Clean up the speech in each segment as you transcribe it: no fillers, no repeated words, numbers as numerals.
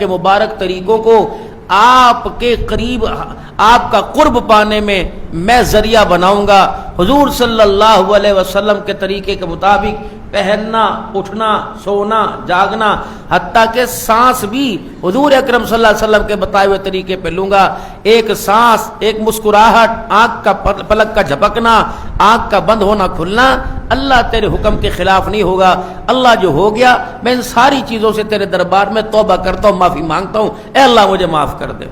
کے مبارک طریقوں کو آپ کے قریب آپ کا قرب پانے میں ذریعہ بناؤں گا۔ حضور صلی اللہ علیہ وسلم کے طریقے کے مطابق پہننا، اٹھنا، سونا، جاگنا، حتیٰ کہ سانس بھی حضور اکرم صلی اللہ علیہ وسلم کے بتائے ہوئے طریقے پہ لوں گا۔ ایک سانس، ایک مسکراہٹ، آنکھ کا پلک کا جھپکنا، آنکھ کا بند ہونا کھلنا اللہ تیرے حکم کے خلاف نہیں ہوگا۔ اللہ جو ہو گیا میں ان ساری چیزوں سے تیرے دربار میں توبہ کرتا ہوں، معافی مانگتا ہوں، اے اللہ مجھے معاف کر دے،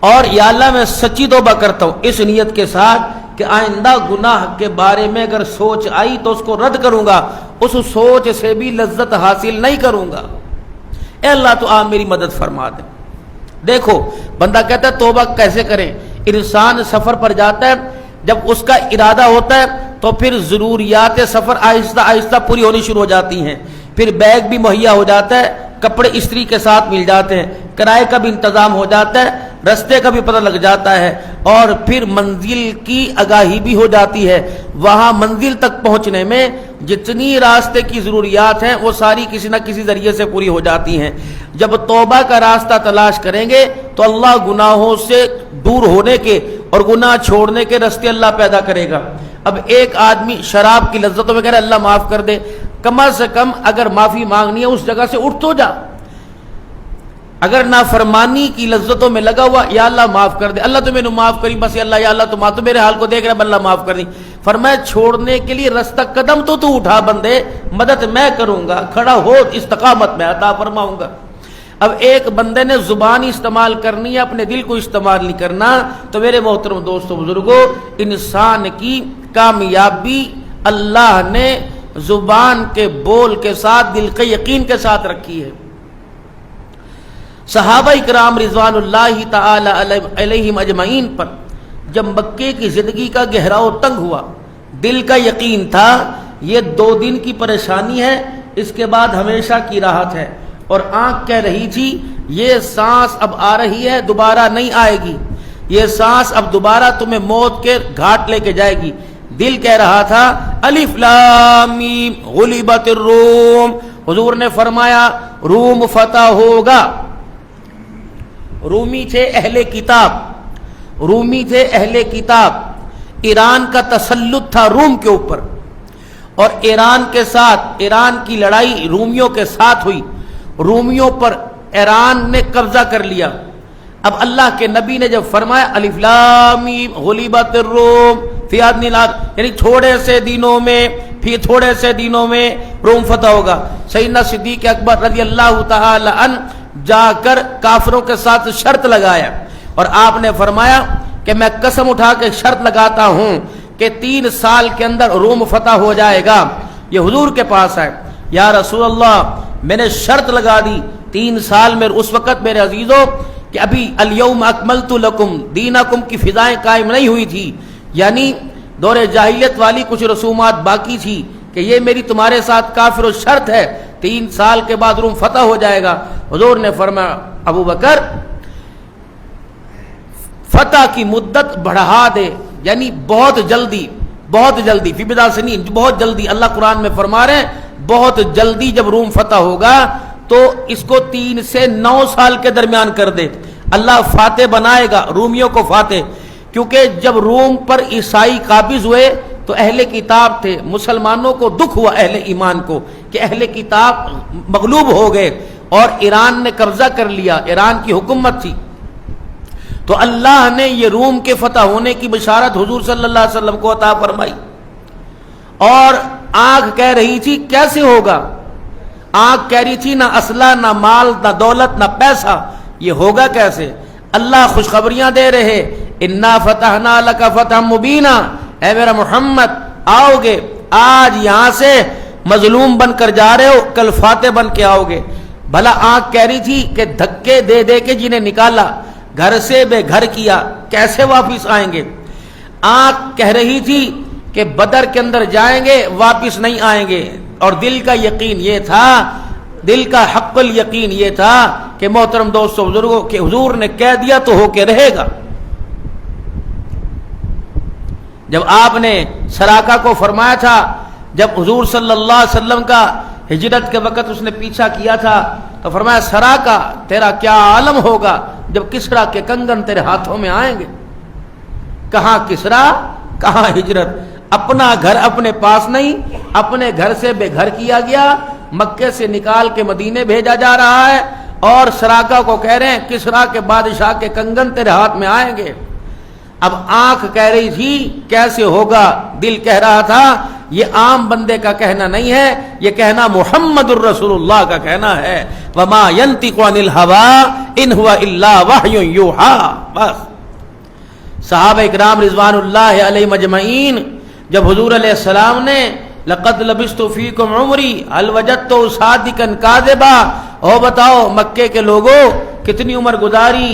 اور یا اللہ میں سچی توبہ کرتا ہوں اس نیت کے ساتھ کہ آئندہ گناہ کے بارے میں اگر سوچ آئی تو اس کو رد کروں گا، اس سوچ سے بھی لذت حاصل نہیں کروں گا۔ اے اللہ تو آپ میری مدد فرما دیں۔ دیکھو بندہ کہتا ہے توبہ کیسے کریں؟ انسان سفر پر جاتا ہے، جب اس کا ارادہ ہوتا ہے تو پھر ضروریات سفر آہستہ آہستہ پوری ہونی شروع ہو جاتی ہیں، پھر بیگ بھی مہیا ہو جاتا ہے، کپڑے استری کے ساتھ مل جاتے ہیں، کرائے کا بھی انتظام ہو جاتا ہے، رستے کا بھی پتہ لگ جاتا ہے، اور پھر منزل کی آگاہی بھی ہو جاتی ہے۔ وہاں منزل تک پہنچنے میں جتنی راستے کی ضروریات ہیں وہ ساری کسی نہ کسی ذریعے سے پوری ہو جاتی ہیں۔ جب توبہ کا راستہ تلاش کریں گے تو اللہ گناہوں سے دور ہونے کے اور گناہ چھوڑنے کے راستے اللہ پیدا کرے گا۔ اب ایک آدمی شراب کی لذتوں میں کہہ رہا ہے اللہ معاف کر دے، کم از کم اگر معافی مانگنی ہے اس جگہ سے اٹھ تو جا۔ اگر نافرمانی کی لذتوں میں لگا ہوا یا اللہ معاف کر دے، اللہ تو میں نے معاف کری، بس یا اللہ تو تو میرے حال کو دیکھ رہا ہے، اللہ معاف کر دی۔ فرمایا چھوڑنے کے لیے رستہ قدم تو اٹھا بندے، مدد میں کروں گا، کھڑا ہو، استقامت میں عطا فرماؤں گا۔ اب ایک بندے نے زبان استعمال کرنی ہے، اپنے دل کو استعمال نہیں کرنا، تو میرے محترم دوستو بزرگوں، انسان کی کامیابی اللہ نے زبان کے بول کے ساتھ، دل کے یقین کے ساتھ رکھی ہے۔ صحابہ اکرام رضوان اللہ تعالی علیہم اجمعین پر جب مکے کی زندگی کا گہراؤ تنگ ہوا، دل کا یقین تھا یہ 2 دن کی پریشانی ہے، اس کے بعد ہمیشہ کی راحت ہے، اور آنکھ کہہ رہی تھی یہ سانس اب آ رہی ہے، دوبارہ نہیں آئے گی، یہ سانس اب دوبارہ تمہیں موت کے گھاٹ لے کے جائے گی۔ دل کہہ رہا تھا الف لام میم غلبت الروم، حضور نے فرمایا روم فتح ہوگا۔ رومی تھے اہل کتاب، رومی تھے اہل کتاب، ایران کا تسلط تھا روم کے اوپر، اور ایران کے ساتھ، ایران کی لڑائی رومیوں کے ساتھ ہوئی، رومیوں پر ایران نے قبضہ کر لیا۔ اب اللہ کے نبی نے جب فرمایا الف لام میم غلبت الروم فی ادنی الارض، یعنی تھوڑے سے دنوں میں، پھر تھوڑے سے دنوں میں روم فتح ہوگا، سیدنا صدیق اکبر رضی اللہ تعالی عنہ جا کر کافروں کے ساتھ شرط لگایا، اور آپ نے فرمایا کہ میں قسم اٹھا کے شرط لگاتا ہوں کہ 3 سال کے اندر روم فتح ہو جائے گا۔ یہ حضور کے پاس ہے، یا رسول اللہ میں نے شرط لگا دی 3 سال میں۔ اس وقت میرے عزیزوں کہ ابھی الیوم اکملت لکم دینکم کی فضائیں قائم نہیں ہوئی تھی، یعنی دور جاہلیت والی کچھ رسومات باقی تھی کہ یہ میری تمہارے ساتھ کافر و شرط ہے، 3 سال کے بعد روم فتح ہو جائے گا۔ حضور نے فرمایا ابو بکر فتح کی مدت بڑھا دے، یعنی بہت جلدی، بہت جلدی، فی بضع سنین، بہت جلدی۔ اللہ قرآن میں فرما رہے ہیں بہت جلدی جب روم فتح ہوگا تو اس کو 3 سے 9 سال کے درمیان کر دے۔ اللہ فاتح بنائے گا رومیوں کو فاتح، کیونکہ جب روم پر عیسائی قابض ہوئے تو اہل کتاب تھے، مسلمانوں کو دکھ ہوا اہل ایمان کو کہ اہل کتاب مغلوب ہو گئے اور ایران نے قبضہ کر لیا، ایران کی حکومت تھی، تو اللہ نے یہ روم کے فتح ہونے کی بشارت حضور صلی اللہ علیہ وسلم کو عطا فرمائی۔ اور آنکھ کہہ رہی تھی کیسے ہوگا، آنکھ کہہ رہی تھی نہ اسلحہ، نہ مال، نہ دولت، نہ پیسہ، یہ ہوگا کیسے؟ اللہ خوشخبریاں دے رہے انا فتحنا لک فتحا مبینا، اے میرا محمد آؤ گے، آج یہاں سے مظلوم بن کر جا رہے ہو، کل فاتح بن کے آؤ گے۔ بھلا آنکھ کہہ رہی تھی کہ دھکے دے دے کے جنہیں نکالا، گھر سے بے گھر کیا، کیسے واپس آئیں گے؟ آنکھ کہہ رہی تھی کہ بدر کے اندر جائیں گے واپس نہیں آئیں گے، اور دل کا یقین یہ تھا، دل کا حق الیقین یہ تھا کہ محترم دوستو بزرگوں کہ حضور نے کہہ دیا تو ہو کے رہے گا۔ جب آپ نے سراقہ کو فرمایا تھا، جب حضور صلی اللہ علیہ وسلم کا ہجرت کے وقت اس نے پیچھا کیا تھا تو فرمایا سراقہ تیرا کیا عالم ہوگا جب کسرا کے کنگن تیرے ہاتھوں میں آئیں گے۔ کہاں کسرا، کہاں ہجرت، اپنا گھر اپنے پاس نہیں، اپنے گھر سے بے گھر کیا گیا، مکے سے نکال کے مدینے بھیجا جا رہا ہے، اور سراقہ کو کہہ رہے ہیں کسرا کے بادشاہ کے کنگن تیرے ہاتھ میں آئیں گے۔ اب آنکھ کہہ رہی تھی کیسے ہوگا، دل کہہ رہا تھا یہ عام بندے کا کہنا نہیں ہے، یہ کہنا محمد الرسول اللہ کا کہنا ہے۔ وما ينطق عن الهوى ان هو الا وحی یوحى۔ بس صحابہ اکرام رضوان اللہ علیہم اجمعین جب حضور علیہ السلام نے لقد لبثت فیکم عمری هل وجدت صادقا کاذبا، او بتاؤ مکے کے لوگوں کتنی عمر گزاری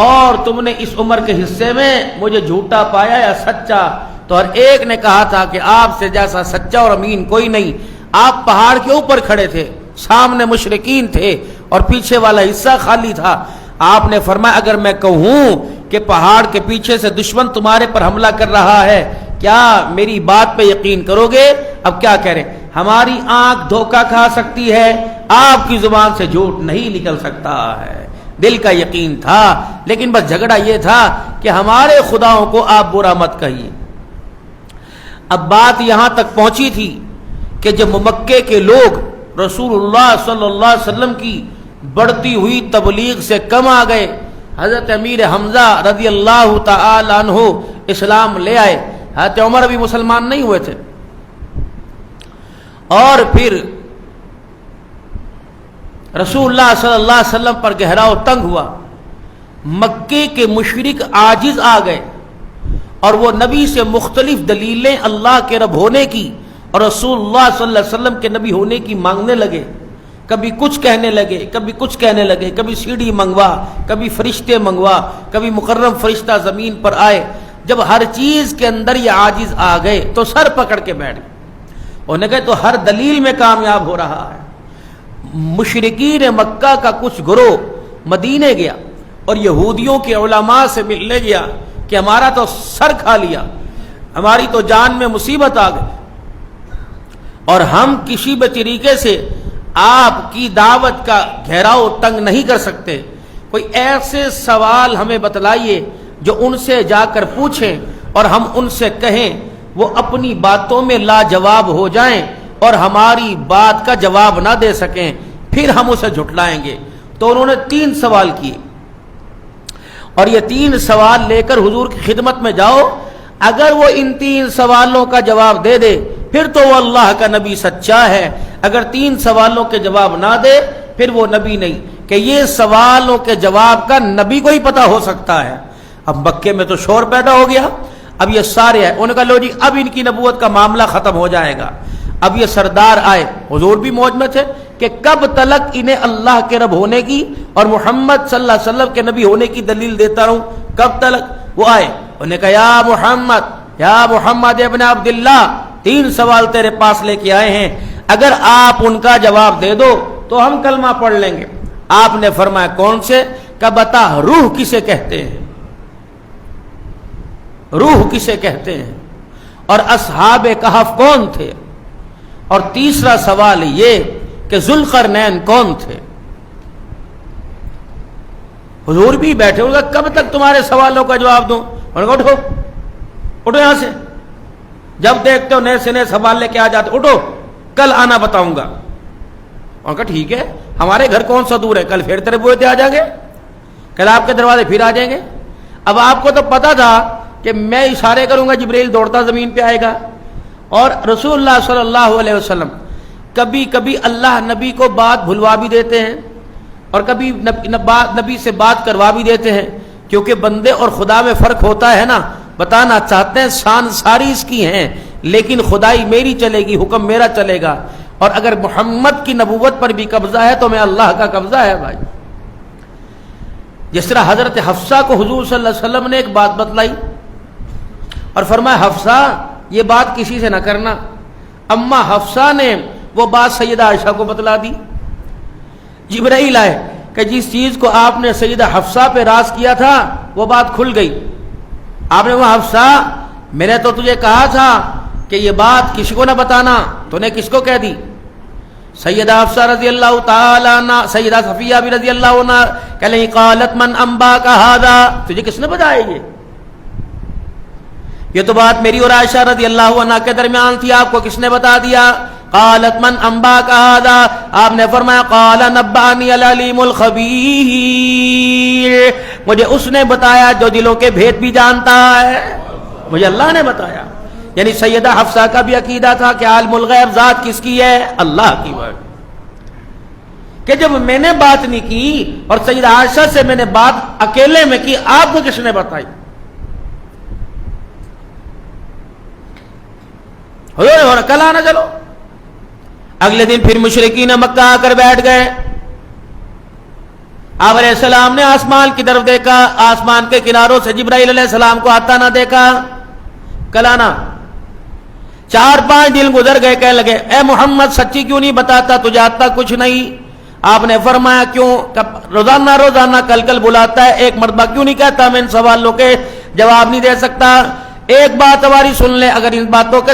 اور تم نے اس عمر کے حصے میں مجھے جھوٹا پایا یا سچا؟ تو ہر ایک نے کہا تھا کہ آپ سے جیسا سچا اور امین کوئی نہیں۔ آپ پہاڑ کے اوپر کھڑے تھے، سامنے مشرکین تھے اور پیچھے والا حصہ خالی تھا۔ آپ نے فرمایا اگر میں کہوں کہ پہاڑ کے پیچھے سے دشمن تمہارے پر حملہ کر رہا ہے، کیا میری بات پہ یقین کرو گے؟ اب کیا کہہ رہے، ہماری آنکھ دھوکہ کھا سکتی ہے، آپ کی زبان سے جھوٹ نہیں نکل سکتا ہے۔ دل کا یقین تھا، لیکن بس جھگڑا یہ تھا کہ ہمارے خداؤں کو آپ برا مت کہیے۔ اب بات یہاں تک پہنچی تھی کہ جب مکے کے لوگ رسول اللہ صلی اللہ علیہ وسلم کی بڑھتی ہوئی تبلیغ سے کم آ گئے، حضرت امیر حمزہ رضی اللہ تعالی عنہ اسلام لے آئے، حضرت عمر ابھی مسلمان نہیں ہوئے تھے، اور پھر رسول اللہ صلی اللہ علیہ وسلم پر گہراؤ تنگ ہوا، مکے کے مشرک عاجز آ گئے، اور وہ نبی سے مختلف دلیلیں اللہ کے رب ہونے کی اور رسول اللہ صلی اللہ علیہ وسلم کے نبی ہونے کی مانگنے لگے۔ کبھی کچھ کہنے لگے، کبھی کچھ کہنے لگے، کبھی سیڑھی منگوا، کبھی فرشتے منگوا، کبھی مکرم فرشتہ زمین پر آئے۔ جب ہر چیز کے اندر یہ عاجز آ گئے تو سر پکڑ کے بیٹھ گئے، انہوں نے کہا تو ہر دلیل میں کامیاب ہو رہا ہے۔ مشرکین مکہ کا کچھ گروہ مدینے گیا اور یہودیوں کے علماء سے ملنے گیا کہ ہمارا تو سر کھا لیا، ہماری تو جان میں مصیبت آ گئی، اور ہم کسی بھی طریقے سے آپ کی دعوت کا گھیراؤ تنگ نہیں کر سکتے، کوئی ایسے سوال ہمیں بتلائیے جو ان سے جا کر پوچھیں اور ہم ان سے کہیں، وہ اپنی باتوں میں لاجواب ہو جائیں اور ہماری بات کا جواب نہ دے سکیں، پھر ہم اسے جھٹلائیں گے۔ تو انہوں نے 3 سوال کیے، اور یہ 3 سوال لے کر حضور کی خدمت میں جاؤ، اگر وہ ان 3 سوالوں کا جواب دے دے پھر تو وہ اللہ کا نبی سچا ہے، اگر 3 سوالوں کے جواب نہ دے پھر وہ نبی نہیں۔ کہ یہ سوالوں کے جواب کا نبی کو ہی پتہ ہو سکتا ہے۔ اب مکے میں تو شور پیدا ہو گیا، اب یہ سارے ہیں، انہوں نے کہا لو جی اب ان کی نبوت کا معاملہ ختم ہو جائے گا۔ اب یہ سردار آئے، حضور بھی موج میں تھے کہ کب تلک انہیں اللہ کے رب ہونے کی اور محمد صلی اللہ علیہ وسلم کے نبی ہونے کی دلیل دیتا رہوں، کب تلک؟ وہ آئے، انہوں نے کہا یا محمد ابن عبداللہ 3 سوال تیرے پاس لے کے آئے ہیں، اگر آپ ان کا جواب دے دو تو ہم کلمہ پڑھ لیں گے۔ آپ نے فرمایا کون سے؟ کہ بتا روح کسے کہتے ہیں، روح کسے کہتے ہیں، اور اصحاب کہف کون تھے، اور تیسرا سوال یہ کہ ذوالقرنین کون تھے۔ حضور بھی بیٹھے ہوگا، کب تک تمہارے سوالوں کا جواب دوں؟ انہوں نے کہا اٹھو یہاں سے، جب دیکھتے ہو نئے سے نئے سوال لے کے آ جاتے، اٹھو کل آنا بتاؤں گا۔ انہوں نے کہا ٹھیک ہے، ہمارے گھر کون سا دور ہے، کل پھر تیرے بوئے آ جائیں گے، کل آپ کے دروازے پھر آ جائیں گے۔ اب آپ کو تو پتا تھا کہ میں اشارے کروں گا جبریل دوڑتا زمین پہ آئے گا، اور رسول اللہ صلی اللہ علیہ وسلم کبھی کبھی اللہ نبی کو بات بھلوا بھی دیتے ہیں اور کبھی نبی سے بات کروا بھی دیتے ہیں، کیونکہ بندے اور خدا میں فرق ہوتا ہے نا۔ بتانا چاہتے ہیں شان ساری اس کی ہیں، لیکن خدائی میری چلے گی، حکم میرا چلے گا، اور اگر محمد کی نبوت پر بھی قبضہ ہے تو میں اللہ کا قبضہ ہے بھائی۔ جس طرح حضرت حفصہ کو حضور صلی اللہ علیہ وسلم نے ایک بات بتلائی اور فرمایا حفصہ یہ بات کسی سے نہ کرنا، اما حفصہ نے وہ بات سیدہ عائشہ کو بتلا دی۔ جبرائیل آئے کہ جس چیز کو آپ نے سیدہ حفصہ پہ راز کیا تھا وہ بات کھل گئی۔ آپ نے وہ حفصہ میں نے تو تجھے کہا تھا کہ یہ بات کسی کو نہ بتانا، تو نے کس کو کہہ دی؟ سیدہ حفصہ رضی اللہ تعالی عنہ، سیدہ صفیہ بھی رضی اللہ عنہ کہ لیں قالت من انباک ھذا، تجھے کس نے بتایا یہ تو بات میری اور عائشہ رضی اللہ عنہ کے درمیان تھی، آپ کو کس نے بتا دیا؟ قالت من انباک ھذا، آپ نے فرمایا قال نبأنی العلیم الخبیر، مجھے اس نے بتایا جو دلوں کے بھید بھی جانتا ہے، مجھے اللہ نے بتایا۔ یعنی سیدہ حفصہ کا بھی عقیدہ تھا کہ عالم الغیب ذات کس کی ہے؟ اللہ کی ہے، کہ جب میں نے بات نہیں کی اور سیدہ عائشہ سے میں نے بات اکیلے میں کی، آپ کو کس نے بتائی؟ کل آنا چلو۔ اگلے دن پھر مشرکین مکہ آ کر بیٹھ گئے، آپ علیہ السلام نے آسمان کی طرف دیکھا، آسمان کے کناروں سے جبرائیل علیہ السلام کو آتا نہ دیکھا، کل آنا۔ 4-5 دن گزر گئے، کہنے لگے اے محمد سچی کیوں نہیں بتاتا، تجھے آتا کچھ نہیں؟ آپ نے فرمایا کیوں؟ روزانہ کل بلاتا ہے، ایک مرتبہ کیوں نہیں کہتا میں ان سوالوں کے جواب نہیں دے سکتا؟ ایک بات ہماری سن لے، اگر ان باتوں کے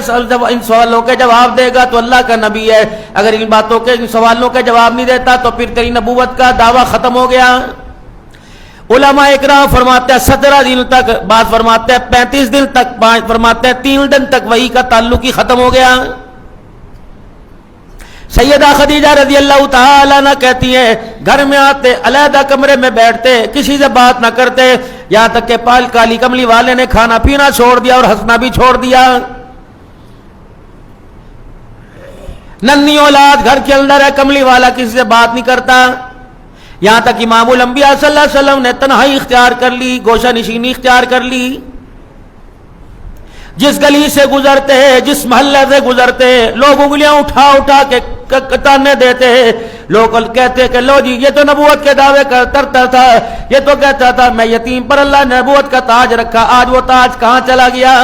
ان سوالوں کے جواب دے گا تو اللہ کا نبی ہے، اگر ان باتوں کے ان سوالوں کے جواب نہیں دیتا تو پھر تیری نبوت کا دعویٰ ختم ہو گیا۔ علماء اکرام فرماتے ہیں 17 دن تک، بعض فرماتے ہیں 35 دن تک، بعض فرماتے ہیں 3 دن تک وحی کا تعلق ہی ختم ہو گیا۔ سیدہ خدیجہ رضی اللہ تعالی عنہ کہتی ہیں گھر میں آتے علیحدہ کمرے میں بیٹھتے، کسی سے بات نہ کرتے، یہاں تک کہ پال کالی کملی والے نے کھانا پینا چھوڑ دیا اور ہنسنا بھی چھوڑ دیا۔ ننھی اولاد گھر کے اندر ہے، کملی والا کسی سے بات نہیں کرتا، یہاں تک امام الانبیاء صلی اللہ علیہ وسلم نے تنہائی اختیار کر لی، گوشہ نشینی اختیار کر لی۔ جس گلی سے گزرتے ہیں، جس محلے سے گزرتے ہیں، لوگ انگلیاں اٹھا اٹھا کے تانے دیتے ہیں، لوگ کہتے کہ لو جی یہ تو نبوت کے دعوے کرتا تھا، یہ تو کہتا تھا میں یتیم پر اللہ نے نبوت کا تاج رکھا، آج وہ تاج کہاں چلا گیا؟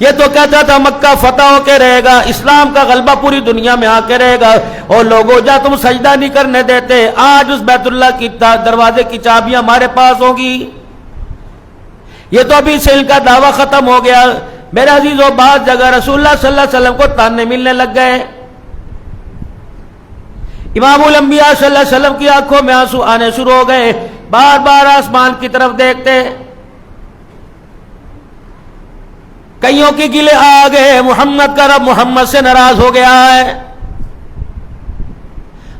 یہ تو کہتا تھا مکہ فتح ہو کے رہے گا، اسلام کا غلبہ پوری دنیا میں آ کے رہے گا، اور لوگوں جا تم سجدہ نہیں کرنے دیتے، آج اس بیت اللہ کی دروازے کی چابیاں ہمارے پاس ہوں گی، یہ تو ابھی سے ان کا دعویٰ ختم ہو گیا۔ میرے عزیزوں بعض جگہ رسول اللہ صلی اللہ علیہ وسلم کو تانے ملنے لگ گئے، امام الانبیاء صلی اللہ علیہ وسلم کی آنکھوں میں آنسو آنے شروع ہو گئے، بار بار آسمان کی طرف دیکھتے، کئیوں کی گلے آ گئے محمد کا رب محمد سے ناراض ہو گیا ہے۔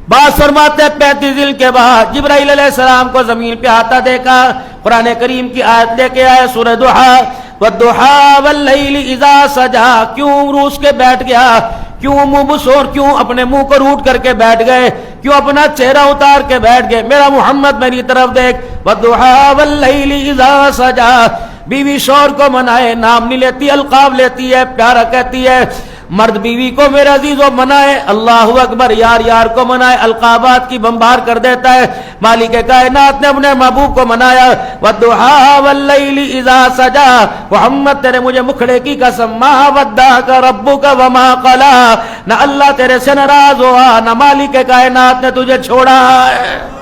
بعض فرماتے ہیں 35 دن کے بعد جبرائیل علیہ السلام کو زمین پہ آتا دیکھا، قرآن کریم کی آیت لے کے آئے سورہ ضحیٰ، والضحیٰ واللیل اذا سجا، کیوں روس کے بیٹھ گیا، کیوں منہ بسور، کیوں اپنے منہ کو روٹ کر کے بیٹھ گئے، کیوں اپنا چہرہ اتار کے بیٹھ گئے، میرا محمد میری طرف دیکھ، والضحیٰ واللیل اذا سجا۔ بیوی شوہر کو منائے، نام نہیں لیتی، القاب لیتی ہے، پیارا کہتی ہے، مرد بیوی کو میرے عزیزوں منائے، اللہ اکبر، یار یار کو منائے، القابات کی بمبار کر دیتا ہے۔ مالک کائنات نے اپنے محبوب کو منایا، والضحیٰ واللیل اذا سجا، محمد تیرے مجھے مکھڑے کی قسم، ما ودعک ربک وما قلی، نہ اللہ تیرے سے ناراض ہوا، نہ مالک کائنات نے تجھے چھوڑا ہے۔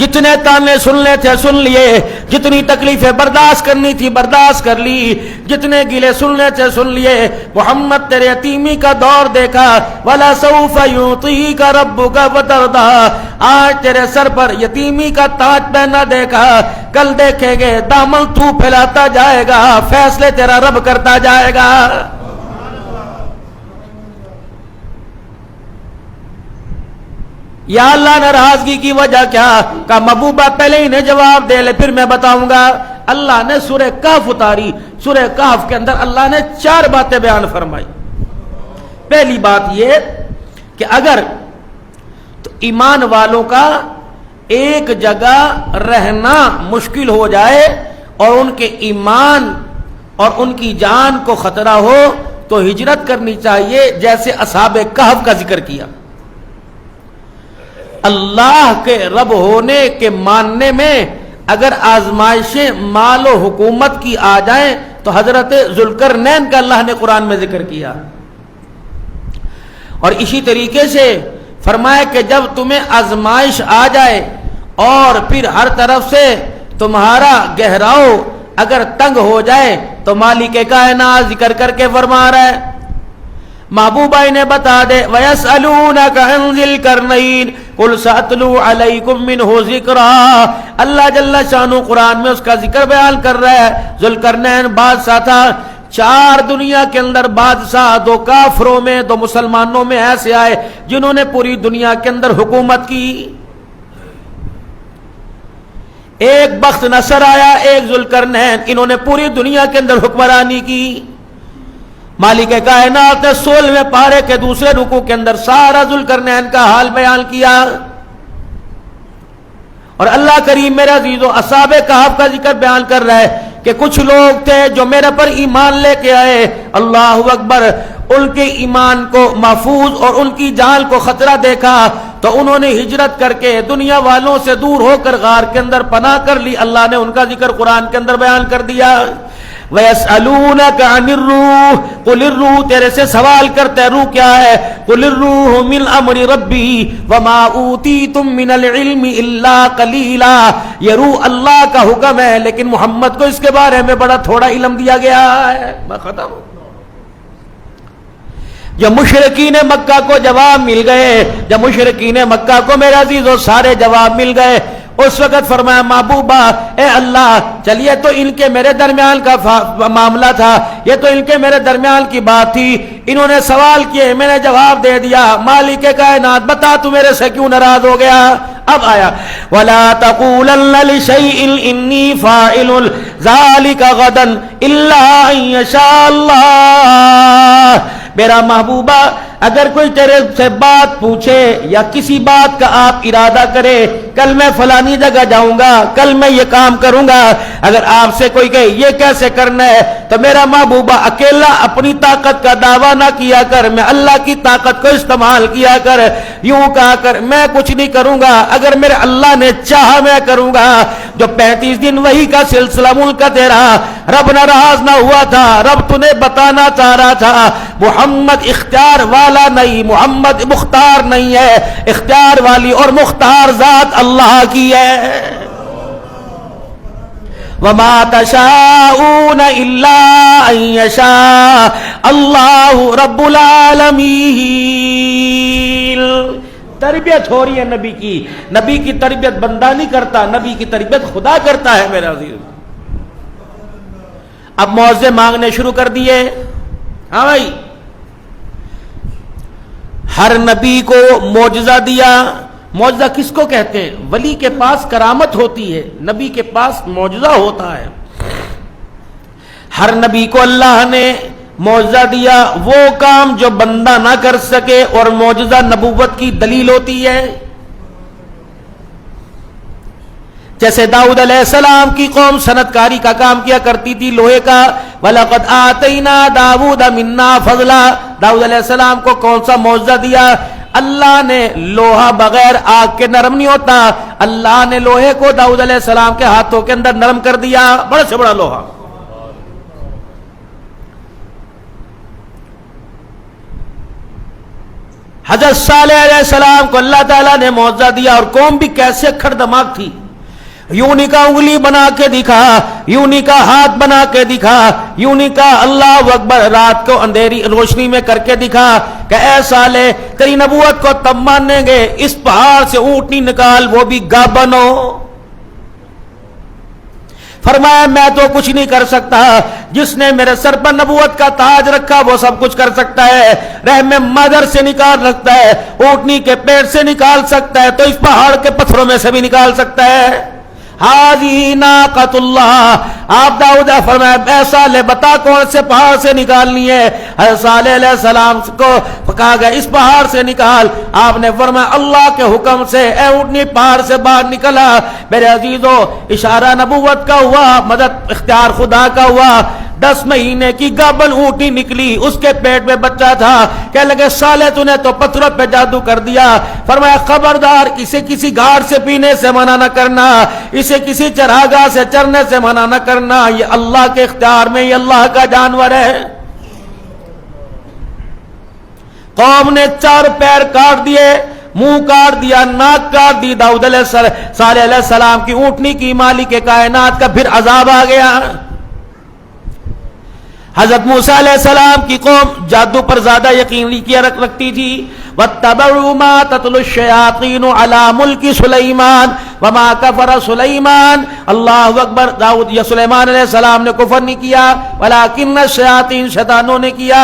جتنے تانے سننے تھے سن لیے، جتنی تکلیفیں برداشت کرنی تھی برداشت کر لی، جتنے گلے سننے تھے سن لیے، محمد تیرے یتیمی کا دور دیکھا، وَلَسَوْفَ يُعْطِيكَ رَبُّكَ فَتَرْضَىٰ، آج تیرے سر پر یتیمی کا تاج پہنا دیکھا، کل دیکھیں گے دامن تو پھیلاتا جائے گا، فیصلے تیرا رب کرتا جائے گا۔ یا اللہ ناراضگی کی وجہ کیا؟ کہ محبوبہ پہلے ہی نے جواب دے لے، پھر میں بتاؤں گا۔ اللہ نے سورہ کہف اتاری، سورہ کہف کے اندر اللہ نے 4 باتیں بیان فرمائی۔ پہلی بات یہ کہ اگر تو ایمان والوں کا ایک جگہ رہنا مشکل ہو جائے اور ان کے ایمان اور ان کی جان کو خطرہ ہو تو ہجرت کرنی چاہیے، جیسے اصحاب کہف کا ذکر کیا۔ اللہ کے رب ہونے کے ماننے میں اگر آزمائشیں مال و حکومت کی آ جائیں تو حضرت ذوالقرنین کا اللہ نے قرآن میں ذکر کیا، اور اسی طریقے سے فرمایا کہ جب تمہیں آزمائش آ جائے اور پھر ہر طرف سے تمہارا گہراؤ اگر تنگ ہو جائے تو مالک کائنات ذکر کر کے فرما رہا ہے، محبوبہ انہیں بتا دے وَيَسْأَلُونَكَ عَنْ ذِي الْقَرْنَيْنِ قُلْ سَأَتْلُو عَلَيْكُمْ مِنْهُ ذِكْرًا۔ اللہ جل شانہ قرآن میں اس کا ذکر بیان کر رہا ہے۔ ذوالقرنین بادشاہ تھا، 4 دنیا کے اندر بادشاہ، 2 کافروں میں 2 مسلمانوں میں ایسے آئے جنہوں نے پوری دنیا کے اندر حکومت کی۔ ایک بخت نصر آیا، ایک ذوالقرنین، انہوں نے پوری دنیا کے اندر حکمرانی کی۔ مالک کائنات نے 16ویں پارے کے دوسرے رکوع کے اندر سارا ذوالقرنین کا حال بیان کیا، اور اللہ کریم میرے عزیزو اصحاب کہف کا ذکر بیان کر رہا ہے کہ کچھ لوگ تھے جو میرے پر ایمان لے کے آئے، اللہ اکبر، ان کے ایمان کو محفوظ اور ان کی جان کو خطرہ دیکھا تو انہوں نے ہجرت کر کے دنیا والوں سے دور ہو کر غار کے اندر پناہ کر لی۔ اللہ نے ان کا ذکر قرآن کے اندر بیان کر دیا۔ وَيَسْأَلُونَكَ عَنِ الرُّوحِ قُلِ الرُّوحُ، تیرے سے سوال کرتے ہیں روح کیا ہے؟ قُلِ الرُّوحُ مِنْ أَمْرِ رَبِّي وَمَا أُوتِيتُم مِّنَ الْعِلْمِ إِلَّا قَلِيلًا۔ یہ روح اللہ کا حکم ہے، لیکن محمد کو اس کے بارے میں بڑا تھوڑا علم دیا گیا ہے۔ میں ختم۔ جب مشرکین مکہ کو جواب مل گئے، جب مشرکین مکہ کو میرے عزیزو سارے جواب مل گئے، اس وقت فرمایا محبوبہ اے اللہ، چلیے تو ان کے میرے درمیان کا معاملہ تھا، یہ تو ان کے میرے درمیان کی بات تھی، انہوں نے سوال کیے، میں نے جواب دے دیا، مالک کائنات بتا تو میرے سے کیوں ناراض ہو گیا؟ اب آیا وَلَا تَقُولَنَّ لِشَيْءٍ إِنِّي فَاعِلٌ ذَلِكَ غَدًا إِلَّا أَن يَشَاءَ اللَّهُ۔ میرا محبوبہ اگر کوئی تیرے سے بات پوچھے یا کسی بات کا آپ ارادہ کرے، کل میں فلانی جگہ جاؤں گا، کل میں یہ کام کروں گا، اگر آپ سے کوئی کہے یہ کیسے کرنا ہے تو میرا محبوبہ اکیلا اپنی طاقت کا دعویٰ نہ کیا کر، میں اللہ کی طاقت کو استعمال کیا کر، یوں کہا کر میں کچھ نہیں کروں گا، اگر میرے اللہ نے چاہا میں کروں گا۔ جو 35 دن وحی کا سلسلہ منقطع رہا، رب ناراض نہ ہوا تھا، رب تنہیں بتانا چاہ رہا تھا محمد اختیار والا نہیں، محمد مختار نہیں ہے، اختیار والی اور مختار ذات اللہ کی ہے۔ وَمَا تَشَاءُونَ إِلَّا أَن يَشَاءَ اللَّهُ رَبُّ الْعَالَمِينَ۔ تربیت ہو رہی ہے نبی کی، نبی کی تربیت بندہ نہیں کرتا، نبی کی تربیت خدا کرتا ہے میرا عزیز۔ اب معاوضے مانگنے شروع کر دیے۔ ہاں بھائی، ہر نبی کو معجزہ دیا۔ معجزہ کس کو کہتے ہیں؟ ولی کے پاس کرامت ہوتی ہے، نبی کے پاس معجزہ ہوتا ہے۔ ہر نبی کو اللہ نے معجزہ دیا، وہ کام جو بندہ نہ کر سکے، اور معجزہ نبوت کی دلیل ہوتی ہے۔ جیسے داؤد علیہ السلام کی قوم صنعت کاری کا کام کیا کرتی تھی، لوہے کا۔ وَلَقَدْ آتَيْنَا دَاوُودَ مِنَّا فَضْلًا۔ داؤد علیہ السلام کو کون سا معجزہ دیا؟ اللہ نے لوہا بغیر آگ کے نرم نہیں ہوتا، اللہ نے لوہے کو داؤد علیہ السلام کے ہاتھوں کے اندر نرم کر دیا، بڑا سے بڑا لوہا۔ حضرت صالح علیہ السلام کو اللہ تعالیٰ نے معجزہ دیا، اور قوم بھی کیسے کھڑ دماغ تھی، یوں نہیں کہا انگلی بنا کے دکھا، یوں نہیں کہا ہاتھ بنا کے دکھا، یوں نہیں کہا اللہ اکبر رات کو اندھیری روشنی میں کر کے دکھا کہ اے صالح تیری نبوت کو تب مانیں گے، اس پہاڑ سے اونٹنی نکال، وہ بھی گابن ہو۔ فرمایا میں تو کچھ نہیں کر سکتا، جس نے میرے سر پر نبوت کا تاج رکھا وہ سب کچھ کر سکتا ہے، رحم مادر سے نکال سکتا ہے، اونٹنی کے پیٹ سے نکال سکتا ہے، تو اس پہاڑ کے پتھروں میں سے بھی نکال سکتا ہے۔ ہذی ناقۃ اللہ۔ آپ داؤد فرمایا اے صالح بتا کون سے پہاڑ سے نکالنی ہے؟ حضرت صالح علیہ السلام کو کہا گیا اس پہاڑ سے نکال، آپ نے فرمایا اللہ کے حکم سے اے اونٹنی پہاڑ سے باہر نکلا۔ میرے عزیزو، اشارہ نبوت کا ہوا، مدد اختیار خدا کا ہوا۔ 10 مہینے کی گابن اونٹی نکلی، اس کے پیٹ میں بچہ تھا، کہنے لگے صالح تو نے تو پتھروں پہ جادو کر دیا۔ فرمایا خبردار، اسے کسی گھاٹ سے پینے سے منع نہ کرنا، اسے کسی چراگاہ سے چرنے سے منع نہ کرنا، یہ اللہ کے اختیار میں، یہ اللہ کا جانور ہے۔ قوم نے 4 پیر کاٹ دیے، منہ کاٹ دیا، ناک کاٹ دی، داؤد علیہ صالح علیہ السلام کی اونٹنی کی، مالک کائنات کا پھر عذاب آ گیا۔ حضرت موسیٰ علیہ السلام کی قوم جادو پر زیادہ یقین کیا رکھتی تھی. وَاتَّبَعُوا مَا تَتْلُو الشَّيَاطِينُ عَلَى مُلْكِ سُلَيْمَانَ وَمَا كَفَرَ سُلَيْمَانَ. اللہ اکبر. داؤد یا سلیمان علیہ السلام نے کفر نہیں کیا وَلَكِنَّ الشَّيَاطِينَ شیطانوں نے کیا.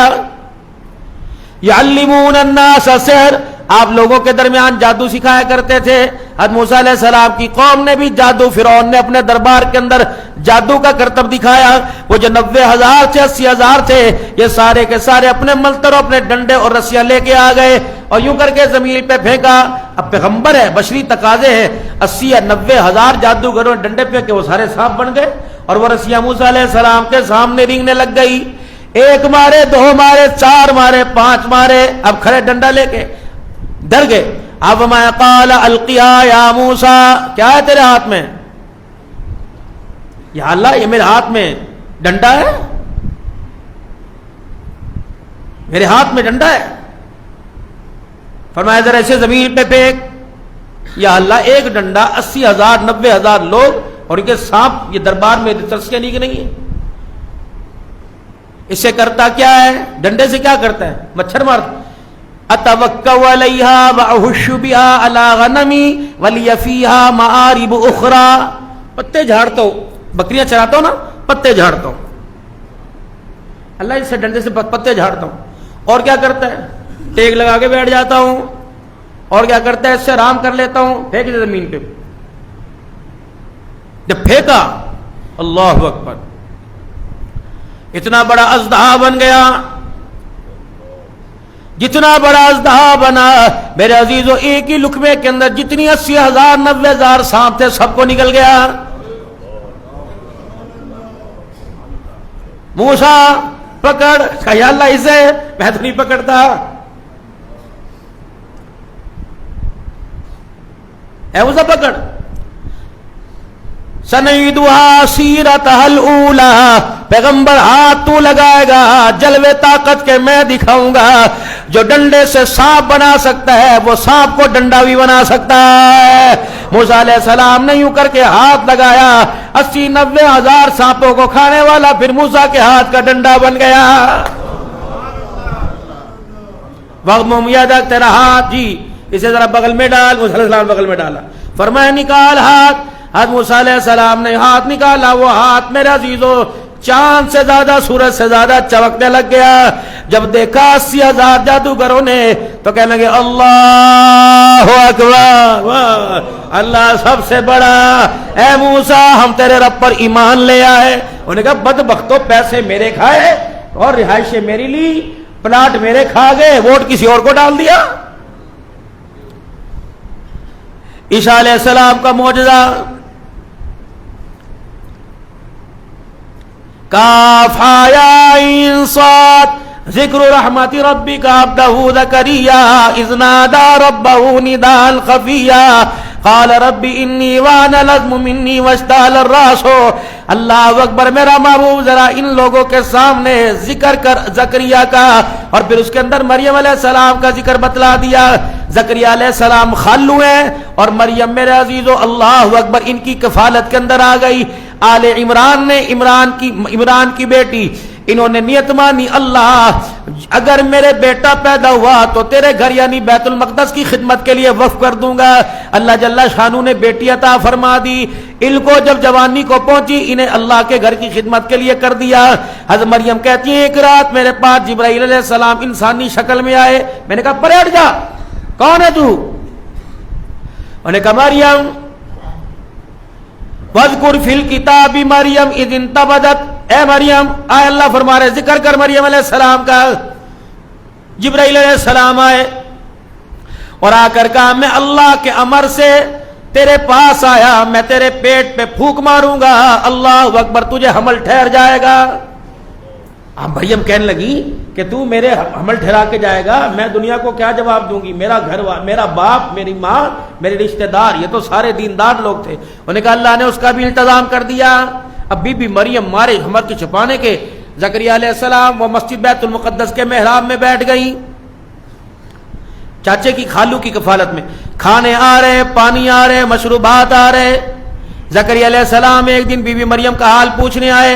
يَعَلِّمُونَ النَّاسَ السِّحْرَ. آپ لوگوں کے درمیان جادو سکھایا کرتے تھے. حضرت موسیٰ علیہ السلام کی قوم نے بھی جادو، فرعون نے اپنے دربار کے اندر جادو کا کرتب دکھایا. وہ جو 90,000 تھے 80,000 تھے یہ سارے کے سارے اپنے ملتر، اپنے ڈنڈے اور رسیاں لے کے آ گئے اور یوں کر کے زمین پہ پھینکا. اب پیغمبر ہے، بشری تقاضے ہیں. 80 یا 90,000 جادوگروں ڈنڈے پہ کہ وہ سارے سانپ بن گئے اور وہ رسیاں موسیٰ علیہ السلام کے سامنے رینگنے لگ گئی. ایک مارے، دو مارے، 4 مارے، 5 مارے. اب کھڑے ڈنڈا لے کے ڈر گئے. اب میں قال القیا یا موسیٰ، کیا ہے تیرے ہاتھ میں؟ یا اللہ یہ میرے ہاتھ میں ڈنڈا ہے، میرے ہاتھ میں ڈنڈا ہے. فرمایا ذرا ایسے زمین پہ پھینک. یا اللہ ایک ڈنڈا 80,000 90,000 لوگ اور ان کے سانپ یہ دربار میں ترسیاں نہیں کہ نہیں ہے. اس سے کرتا کیا ہے؟ ڈنڈے سے کیا کرتا ہے؟ مچھر مارتا. اتوکل علیہا واحش بها علی غنمی ولی فیہا معارب اخرى. پتے جھاڑتا ہوں، بکریاں چراتا ہوں نا، پتے جھاڑتا ہوں. اللہ اس سے ڈنڈے سے پتے جھاڑتا ہوں. اور کیا کرتا ہے؟ ٹیک لگا کے بیٹھ جاتا ہوں. اور کیا کرتا ہے؟ اس سے آرام کر لیتا ہوں. پھینک دے زمین پہ. جب پھینکا اللہ اکبر اتنا بڑا اژدہا بن گیا. جتنا بڑا اژدہا بنا میرے عزیزو، ایک ہی لقمے کے اندر جتنی 80,000 90,000 سانپ تھے سب کو نکل گیا. موسیٰ پکڑ. یا اللہ اسے میں تو نہیں پکڑتا. اے موسیٰ پکڑ. سنعیدها سیرتها الاولی. پیغمبر ہاتھ تو لگائے گا، جلوے طاقت کے میں دکھاؤں گا. جو ڈنڈے سے سانپ بنا سکتا ہے وہ سانپ کو ڈنڈا بھی بنا سکتا ہے. موسیٰ علیہ السلام نے یوں کر کے ہاتھ لگایا، 80-90,000 سانپوں کو کھانے والا پھر موسیٰ کے ہاتھ کا ڈنڈا بن گیا. وَغْمُمْ يَدَكَ، تیرا ہاتھ جی اسے ذرا بغل میں ڈال. موسیٰ علیہ السلام بغل میں ڈالا. فرمایا نکال ہاتھ. حضرت موسیٰ علیہ السلام نے ہاتھ نکالا. وہ ہاتھ میرے عزیزو چاند سے زیادہ، سورج سے زیادہ چمکنے لگ گیا. جب دیکھا 80,000 جادوگروں نے تو کہنے لگے اللہ اکبر، اللہ سب سے بڑا. اے موسیٰ ہم تیرے رب پر ایمان لے آئے. انہوں نے کہا بدبختو، پیسے میرے کھائے اور رہائشیں میری لی، پلاٹ میرے کھا گئے، ووٹ کسی اور کو ڈال دیا. عیسیٰ علیہ السلام کا معجزہ. کاف یا عین صاد. ذکر رحمت ربک عبدہ زکریا اذ نادى ربہ نداء خفیا قال رب انی وہن العظم منی واشتعل الرأس. اللہ اکبر. میرا محبوب ذرا ان لوگوں کے سامنے ذکر کر زکریا کا، اور پھر اس کے اندر مریم علیہ السلام کا ذکر بتلا دیا. زکریا علیہ السلام خالو ہیں اور مریم میرے عزیزو اللہ اکبر ان کی کفالت کے اندر آ گئی. آل عمران نے عمران کی بیٹی، انہوں نے نیت مانی اللہ اگر میرے بیٹا پیدا ہوا تو تیرے گھر یعنی بیت المقدس کی خدمت کے لیے وقف کر دوں گا. اللہ جل شانہ نے بیٹی عطا فرما دی. ان کو جب جوانی کو پہنچی انہیں اللہ کے گھر کی خدمت کے لیے کر دیا. حضرت مریم کہتی ہیں ایک رات میرے پاس جبرائیل علیہ السلام انسانی شکل میں آئے. میں نے کہا پرے ہٹ جا، کون ہے تو؟ انہوں نے کہا مریم. وَاذْكُرْ فِي الْكِتَابِ مَرْيَمْ اِذْ انْتَبَذَتْ. اے مریم، آئے اللہ فرما رہے ذکر کر مریم علیہ السلام کا. جبرائیل علیہ السلام آئے اور آ کر کہا میں اللہ کے امر سے تیرے پاس آیا، میں تیرے پیٹ پہ پھونک ماروں گا، اللہ اکبر، تجھے حمل ٹھہر جائے گا. اب مریم کہنے لگی کہ تو میرے حمل ٹھہرا کے جائے گا، میں دنیا کو کیا جواب دوں گی؟ میرا گھر، میرا باپ، میری ماں، میرے رشتہ دار، یہ تو سارے دیندار لوگ تھے. انہوں نے کہا اللہ نے اس کا بھی انتظام کر دیا. اب بی بی مریم مارے حمل کی چھپانے کے زکریا علیہ السلام وہ مسجد بیت المقدس کے محراب میں بیٹھ گئی چاچے کی خالو کی کفالت میں. کھانے آ رہے، پانی آ رہے، مشروبات آ رہے. زکریا علیہ السلام ایک دن بی بی مریم کا حال پوچھنے آئے.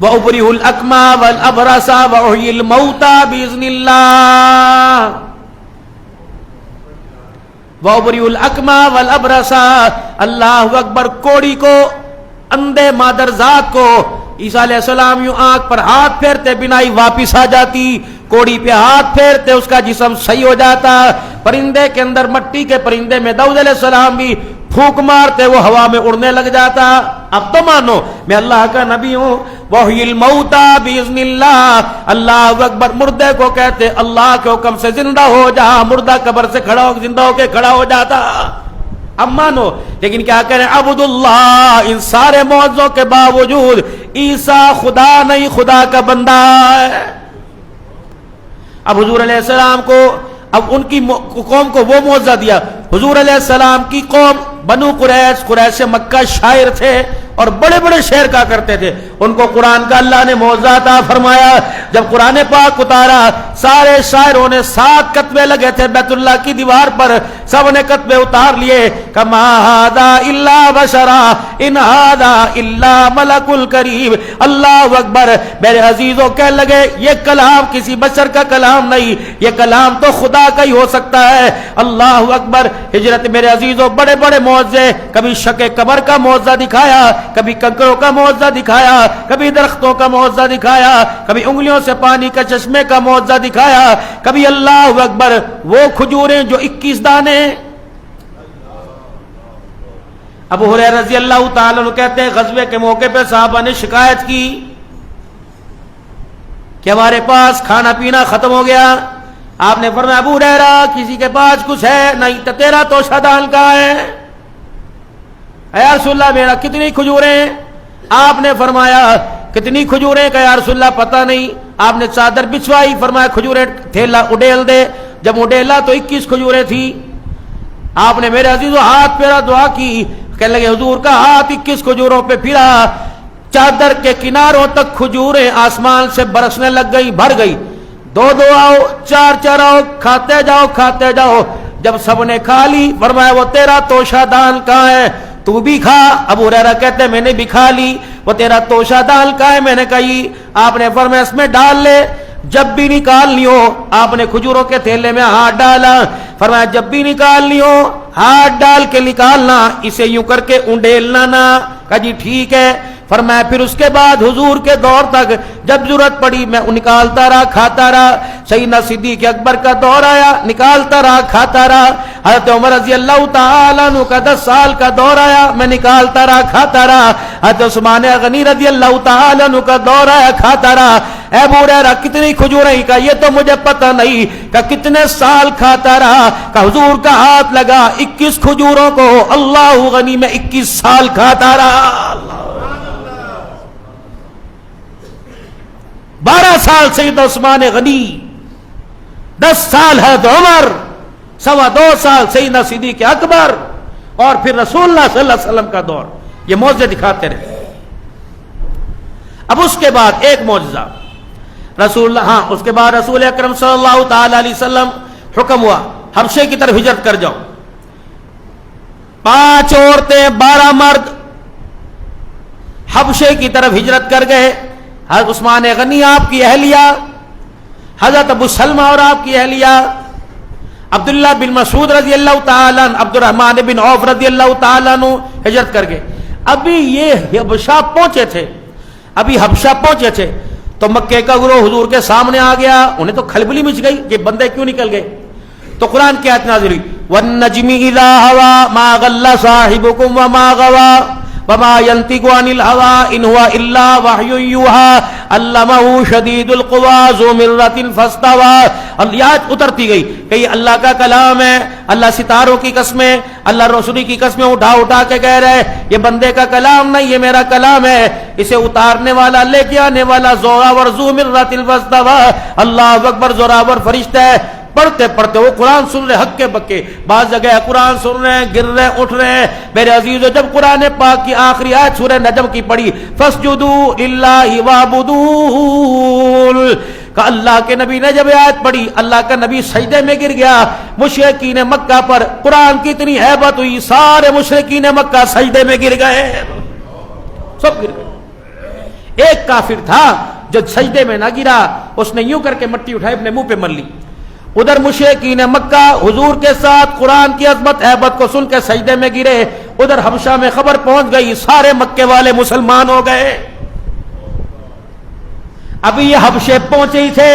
وَأُبْرِئُ الْأَكْمَى وَالْأَبْرَصَ وَأُحْيِي الْمَوْتَى بِإِذْنِ اللَّهِ وَأُبْرِئُ الْأَكْمَى وَالْأَبْرَصَ اللہ اکبر. کوڑی کو، اندھے مادرزاد کو عیسیٰ علیہ السلام یوں آنکھ پر ہاتھ پھیرتے بینائی واپس آ جاتی، کوڑی پہ ہاتھ پھیرتے اس کا جسم صحیح ہو جاتا. پرندے کے اندر مٹی کے پرندے میں داؤد علیہ السلام بھی پھونک مارتے وہ ہوا میں اڑنے لگ جاتا. اب تو مانو میں اللہ کا نبی ہوں. وَحْيِ الْمَوْتَى بِإِذْنِ اللَّهِ اللہ اکبر. مردے کو کہتے اللہ کے حکم سے زندہ ہو جا، مردہ قبر سے کھڑا ہو زندہ ہو کے کھڑا ہو جاتا. اب مانو، لیکن کیا کریں عبداللہ، ان سارے معجزوں کے باوجود عیسیٰ خدا نہیں، خدا کا بندہ ہے. اب حضور علیہ السلام کو، اب ان کی قوم کو وہ معجزہ دیا. حضور علیہ السلام کی قوم بنو قریش مکہ شاعر تھے اور بڑے بڑے شعر کہا کرتے تھے. ان کو قرآن کا اللہ نے معجزہ عطا فرمایا. جب قرآن پاک اتارا سارے شاعروں نے 7 کتبے لگے تھے بیت اللہ کی دیوار پر، سب نے کتبے اتار لیے. کما ھذا الا بشرا ان ھذا الا ملک الکریم. اللہ اکبر. میرے عزیزوں کہنے لگے یہ کلام کسی بشر کا کلام نہیں، یہ کلام تو خدا کا ہی ہو سکتا ہے. اللہ اکبر. ہجرت میرے عزیزوں بڑے بڑے معجزے، کبھی شق قبر کا معجزہ دکھایا، کبھی کنکروں کا معجزہ دکھایا، کبھی درختوں کا معجزہ دکھایا، کبھی انگلیوں سے پانی کا چشمے کا معجزہ دکھایا، کبھی اللہ اکبر وہ کھجوریں جو 21 دانے. ابو ہریرہ رضی اللہ تعالیٰ عنہ کہتے ہیں غزوے کے موقع پہ صحابہ نے شکایت کی کہ ہمارے پاس کھانا پینا ختم ہو گیا. آپ نے فرمایا ابو ہریرہ کسی کے پاس کچھ ہے نہیں تو تیرا توشہ دان کہاں ہے؟ اے رسول اللہ میرا کتنی کھجوریں؟ آپ نے فرمایا کتنی کھجوریں؟ کہ یا رسول اللہ پتہ نہیں. آپ نے چادر بچھوائی، فرمایا کھجوریں تھیلا اڈیل دے. جب اڈیلا تو 21 کھجوریں تھی. آپ نے میرے عزیزوں ہاتھ پھیرا، دعا کی. کہنے لگے حضور کا ہاتھ 21 کھجوروں پہ پھرا، چادر کے کناروں تک کھجوریں آسمان سے برسنے لگ گئی، بھر گئی. 2 آؤ، 4 آؤ، کھاتے جاؤ کھاتے جاؤ. جب سب نے کھا لی فرمایا وہ تیرا توشہ دان کہاں ہے؟ تو بھی کھا. ابو ہریرہ کہتے میں نے بھی کھا لی. وہ تیرا توشہ دان کہاں ہے؟ میں نے کہی. آپ نے فرمایا اس میں ڈال لے. جب بھی نکالنی ہو آپ نے کھجوروں کے تھیلے میں ہاتھ ڈالا. فرمایا جب بھی نکالنی ہو ہاتھ ڈال کے نکالنا، اسے یوں کر کے اونڈیلنا نہ. کہا جی ٹھیک ہے. فرمایا پھر اس کے بعد حضور کے دور تک جب ضرورت پڑی میں نکالتا رہا کھاتا رہا. سیدنا صدیق اکبر کا دور آیا نکالتا رہا کھاتا رہا. حضرت عمر رضی اللہ تعالیٰ عنہ کا 10 سال کا دور آیا میں نکالتا رہا کھاتا رہا. حضرت عثمان غنی رضی اللہ تعالیٰ عنہ کا دور آیا کھاتا رہا. اے ابو ہریرہ کتنی کھجوریں؟ کا یہ تو مجھے پتہ نہیں. کہ کتنے سال کھاتا رہا؟ کہ حضور کا ہاتھ لگا 21 کھجوروں کو اللہ غنی میں 21 سال کھاتا رہا. 12 سال سیدنا عثمان غنی، 10 سال حضرت عمر، 2.25 سال سیدنا صدیق اکبر، اور پھر رسول اللہ صلی اللہ علیہ وسلم کا دور. یہ معجزے دکھاتے رہے. اب اس کے بعد ایک معجزہ اس کے بعد رسول اکرم صلی اللہ تعالی علیہ وسلم حکم ہوا حبشے کی طرف ہجرت کر جاؤ. 5 عورتیں 12 مرد حبشے کی طرف ہجرت کر گئے. حضرت عثمان غنی آپ کی اہلیہ، حضرت ابو سلمہ اور آپ کی اہلیہ، عبداللہ بن مسعود رضی اللہ تعالیٰ عنہ، عبد الرحمن بن عوف رضی اللہ تعالیٰ عنہ ہجرت کر گئے. ابھی یہ حبشہ پہنچے تھے تو مکے کا گروہ حضور کے سامنے آ گیا. انہیں تو کھلبلی مچ گئی کہ بندے کیوں نکل گئے. تو قرآن کی آیت نازل ہوئی وَالنَّجْمِ إِذَا هَوَى مَا غَلَّ صَاحِبُكُمْ وَمَا غَوَى وَمَا يَنطِقُ عَنِ الْهَوَى إِنْ هُوَ إِلَّا وَحْيٌ يُوحَى عَلَّمَهُ شَدِيدُ الْقُوَىٰ ذُو مِرَّةٍ فَاسْتَوَىٰ. آیت اترتی گئی کہ یہ اللہ کا کلام ہے. اللہ ستاروں کی قسمیں، اللہ رسولی کی قسمیں اٹھا کے کہہ رہے یہ بندے کا کلام نہیں، یہ میرا کلام ہے. اسے اتارنے والا لے کے آنے والا زوراور ذو مرۃ فاستویٰ. اللہ اکبر. زوراور فرشتہ ہے. پڑھتے پڑھتے وہ قرآن سن رہے ہکے بکے، بعض جگہ قرآن سن رہے ہیں گر رہے اٹھ رہے ہیں. میرے عزیزو جب قرآن پاک کی آخری آیت سورہ نجم کی پڑھی فاسجدوا للہ واعبدوا، کہ اللہ کے نبی نے جب آیت پڑھی اللہ کا نبی سجدے میں گر گیا. مشرکین مکہ پر قرآن کی اتنی ہیبت ہوئی سارے مشرکین مکہ سجدے میں گر گئے، سب گر گئے. ایک کافر تھا جو سجدے میں نہ گرا، اس نے یوں کر کے مٹی اٹھائی اپنے منہ پہ مل لی. ادھر مشرکین مکہ حضور کے ساتھ قرآن کی عظمت ہیبت کو سن کے سجدے میں گرے. ادھر حبشہ میں خبر پہنچ گئی، سارے مکے والے مسلمان ہو گئے. ابھی یہ حبشے پہنچے ہی تھے،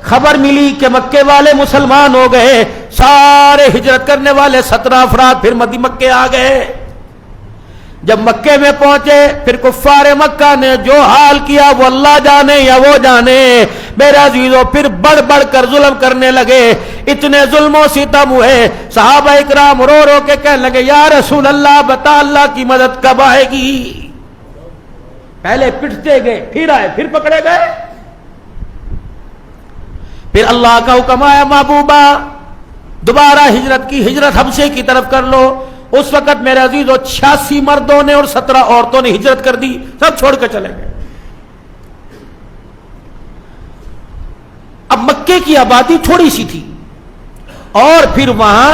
خبر ملی کہ مکے والے مسلمان ہو گئے. سارے ہجرت کرنے والے 17 افراد پھر مکے آ گئے. جب مکے میں پہنچے پھر کفار مکہ نے جو حال کیا وہ اللہ جانے یا وہ جانے. میرے عزیزو پھر بڑھ بڑھ کر ظلم کرنے لگے. اتنے ظلم و ستم ہوئے، صحابہ اکرام رو رو کے کہنے لگے یا رسول اللہ بتا اللہ کی مدد کب آئے گی. پہلے پٹتے گئے، پھر آئے، پھر پکڑے گئے. پھر اللہ کا حکم آیا محبوبہ دوبارہ ہجرت کی، ہجرت حبشے کی طرف کر لو. اس وقت میرے عزیزو 86 مردوں نے اور 17 عورتوں نے ہجرت کر دی، سب چھوڑ کے چلے گئے. اب مکے کی آبادی تھوڑی سی تھی، اور پھر وہاں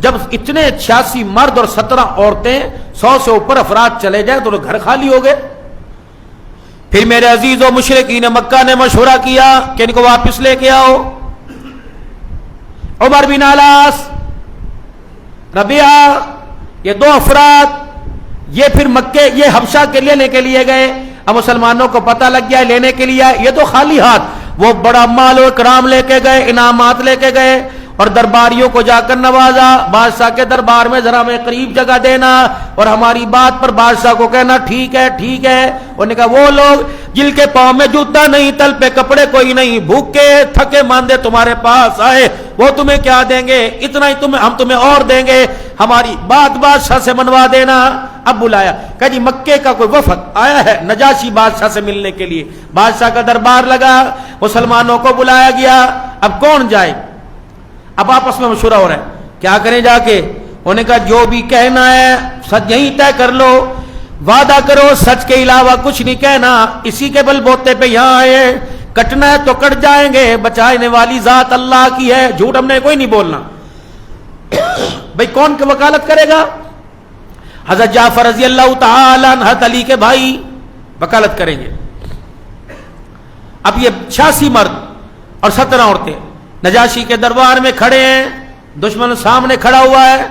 جب اتنے 86 مرد اور 17 عورتیں، 100 سے اوپر افراد چلے جائیں تو گھر خالی ہو گئے. پھر میرے عزیزو مشرکین مکہ نے مشورہ کیا کہ ان کو واپس لے کے آؤ. عمر بن علاس، ربیعہ، یہ 2 افراد یہ پھر مکے یہ حبشہ کے لینے کے لیے گئے. اب مسلمانوں کو پتہ لگ گیا لینے کے لیے، یہ تو خالی ہاتھ. وہ بڑا مال و اکرام لے کے گئے، انعامات لے کے گئے، اور درباریوں کو جا کر نوازا. بادشاہ کے دربار میں ذرا ہمیں قریب جگہ دینا اور ہماری بات پر بادشاہ کو کہنا ٹھیک ہے ٹھیک ہے. انہوں نے کہا وہ لوگ جن کے پاؤں میں جوتا نہیں، تل پہ کپڑے کوئی نہیں، بھوکے تھکے ماندے تمہارے پاس آئے، وہ تمہیں کیا دیں گے؟ اتنا ہی ہم تمہیں اور دیں گے، ہماری بات بادشاہ سے منوا دینا. اب بلایا، کہا جی مکے کا کوئی وفد آیا ہے نجاشی بادشاہ سے ملنے کے لیے. بادشاہ کا دربار لگا، مسلمانوں کو بلایا گیا. اب کون جائے؟ اب آپس میں مشورہ ہو رہا ہے کیا کریں جا کے. انہوں نے کہا جو بھی کہنا ہے سچ یہیں طے کر لو، وعدہ کرو سچ کے علاوہ کچھ نہیں کہنا. اسی کے بل بوتے پہ یہاں آئے، کٹنا ہے تو کٹ جائیں گے، بچانے والی ذات اللہ کی ہے، جھوٹ ہم نے کوئی نہیں بولنا. بھئی کون کی وکالت کرے گا؟ حضرت جعفر رضی اللہ تعالی عنہ حضرت علی کے بھائی وکالت کریں گے. اب یہ 86 مرد اور 17 عورتیں نجاشی کے دربار میں کھڑے ہیں، دشمن سامنے کھڑا ہوا ہے.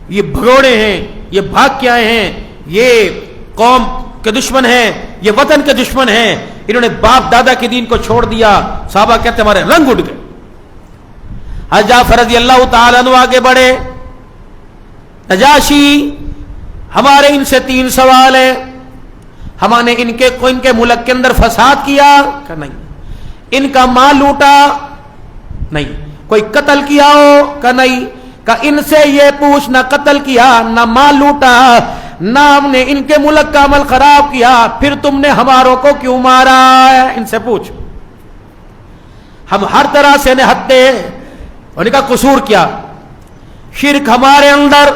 یہ بھگوڑے ہیں، یہ بھاگ کے آئے ہیں، یہ قوم کے دشمن ہیں، یہ وطن کے دشمن ہیں. انہوں نے باپ دادا کے دین کو چھوڑ دیا. صحابہ کہتے ہمارے رنگ اٹھ گئے. حضرت جعفر رضی اللہ تعالیٰ عنہ آگے بڑھے. نجاشی ہمارے ان سے 3 سوال ہیں. ہم نے ان کے ملک کے اندر فساد کیا کہ نہیں؟ ان کا مال لوٹا نہیں؟ کوئی قتل کیا ہو کہ نہیں؟ کہ ان سے یہ پوچھ، نہ قتل کیا نہ مال لوٹا، نہ ہم نے ان کے ملک کا عمل خراب کیا، پھر تم نے ہماروں کو کیوں مارا ہے؟ ان سے پوچھ. ہم ہر طرح سے نہتے. ان کا قصور کیا؟ شرک ہمارے اندر،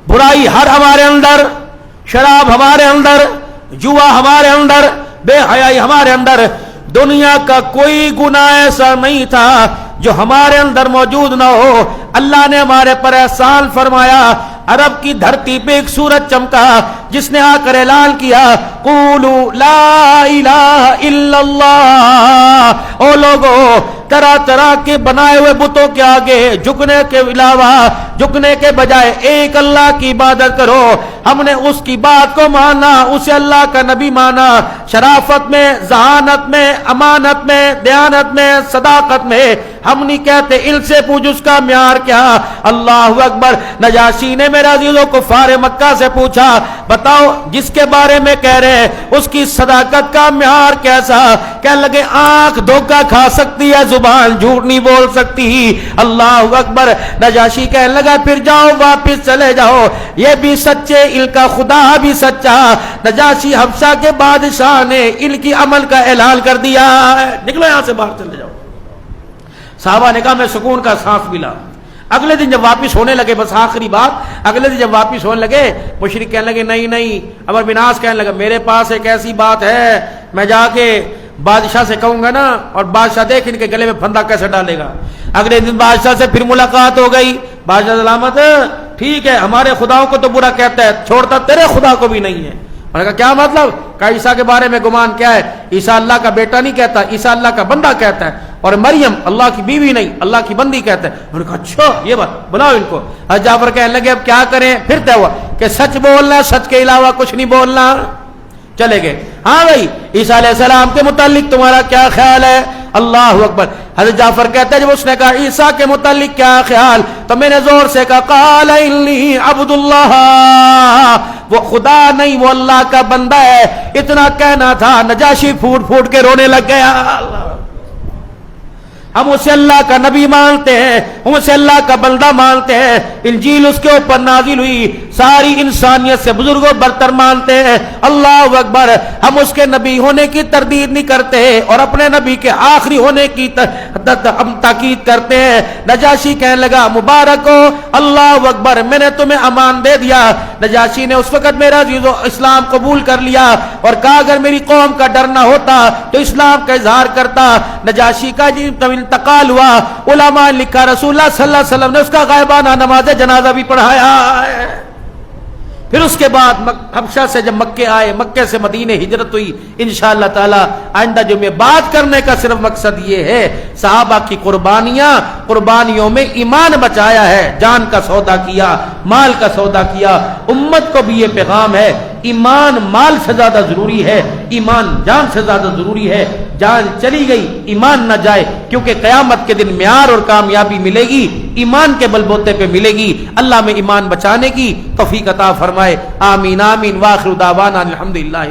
برائی ہر ہمارے اندر، شراب ہمارے اندر، جوا ہمارے اندر، بے حیائی ہمارے اندر. دنیا کا کوئی گناہ ایسا نہیں تھا جو ہمارے اندر موجود نہ ہو. اللہ نے ہمارے پر احسان فرمایا. عرب کی دھرتی پہ ایک سورج چمکا جس نے آ کر اعلان کیا قولوا لا الہ الا اللہ. او لوگو طرح طرح کے بنائے ہوئے بتوں کے آگے جھکنے کے علاوہ، جھکنے کے بجائے ایک اللہ کی عبادت کرو. ہم نے اس کی بات کو مانا، اسے اللہ کا نبی مانا. شرافت میں، ذہانت میں، امانت میں، دیانت میں، صداقت میں. ہم نہیں کہتے ان سے پوچھ اس کا معیار کیا. اللہ اکبر. نجاشی نے میرے عزیزوں کفار مکہ سے پوچھا بتاؤ جس کے بارے میں کہہ رہے ہیں اس کی صداقت کا معیار کیسا؟ کہنے لگے آنکھ دھوکہ کھا سکتی ہے، زبان جھوٹ نہیں بول سکتی. اللہ اکبر. نجاشی کہنے لگا پھر جاؤ واپس چلے جاؤ، یہ بھی سچے، ان کا خدا بھی سچا. نجاشی حبشہ کے بادشاہ نے ان کی عمل کا اعلان کر دیا. نکلو یہاں سے، باہر چلے جاؤ. صحابہ نے کہا میں سکون کا سانس ملا. اگلے دن جب واپس ہونے لگے، بس آخری بات، اگلے دن جب واپس ہونے لگے مشرک کہنے لگے نہیں نہیں. عمر بن عاص کہنے لگا میرے پاس ایک ایسی بات ہے، میں جا کے بادشاہ سے کہوں گا نا، اور بادشاہ دیکھ ان کے گلے میں پھندا کیسے ڈالے گا. اگلے دن بادشاہ سے پھر ملاقات ہو گئی. بادشاہ سلامت ٹھیک ہے، ہمارے خداؤں کو تو برا کہتا ہے، چھوڑتا تیرے خدا کو بھی نہیں ہے. نے کہا کیا مطلب؟ کہا عیسیٰ کے بارے میں گمان کیا ہے؟ عیسیٰ اللہ کا بیٹا نہیں کہتا، عیسیٰ اللہ کا بندہ کہتا ہے، اور مریم اللہ کی بیوی نہیں، اللہ کی بندی کہتا ہے۔ انہوں نے کہا اچھا یہ بات، بلاؤ ان کو۔ حضرت جعفر کہنے لگے اب کیا کریں؟ پھر طے ہوا کہ سچ بولنا، سچ کے علاوہ کچھ نہیں بولنا۔ چلے گئے، ہاں بھائی عیسیٰ علیہ السلام کے متعلق تمہارا کیا خیال ہے؟ اللہ اکبر۔ حضرت جعفر کہتے ہیں جب اس نے کہا عیسیٰ کے متعلق کیا خیال، تو میں نے زور سے کہا قال انی عبد اللہ، وہ خدا نہیں وہ اللہ کا بندہ ہے۔ اتنا کہنا تھا نجاشی پھوٹ پھوٹ کے رونے لگ گیا۔ ہم اسے اللہ کا نبی مانتے ہیں، ہم اسے اللہ کا بندہ مانتے ہیں، انجیل اس کے اوپر نازل ہوئی، ساری انسانیت سے بزرگوں برتر مانتے ہیں، اللہ اکبر۔ ہم اس کے نبی ہونے کی تردید نہیں کرتے اور اپنے نبی کے آخری ہونے کی ہم تاکید کرتے ہیں۔ نجاشی کہنے لگا مبارک ہو، اللہ اکبر، میں نے تمہیں امان دے دیا۔ نجاشی نے اس وقت میرا عزیز اسلام قبول کر لیا اور کہا اگر میری قوم کا ڈر نہ ہوتا تو اسلام کا اظہار کرتا۔ نجاشی کا انتقال ہوا، علماء نے لکھا رسول اللہ صلی اللہ علیہ وسلم نے اس کا غائبانہ نماز جنازہ بھی پڑھایا ہے۔ پھر اس کے بعد حبشہ سے جب مکے آئے، مکے سے مدینے ہجرت ہوئی، انشاءاللہ تعالی آئندہ جو میں بات کرنے کا صرف مقصد یہ ہے صحابہ کی قربانیوں میں ایمان بچایا ہے، جان کا سودا کیا، مال کا سودا کیا۔ امت کو بھی یہ پیغام ہے ایمان مال سے زیادہ ضروری ہے، ایمان جان سے زیادہ ضروری ہے۔ جان چلی گئی ایمان نہ جائے، کیونکہ قیامت کے دن معیار اور کامیابی ملے گی ایمان کے بلبوتے پہ ملے گی۔ اللہ میں ایمان بچانے کی توفیق عطا فرمائے، آمین آمین۔ واخر دعوانا الحمدللہ۔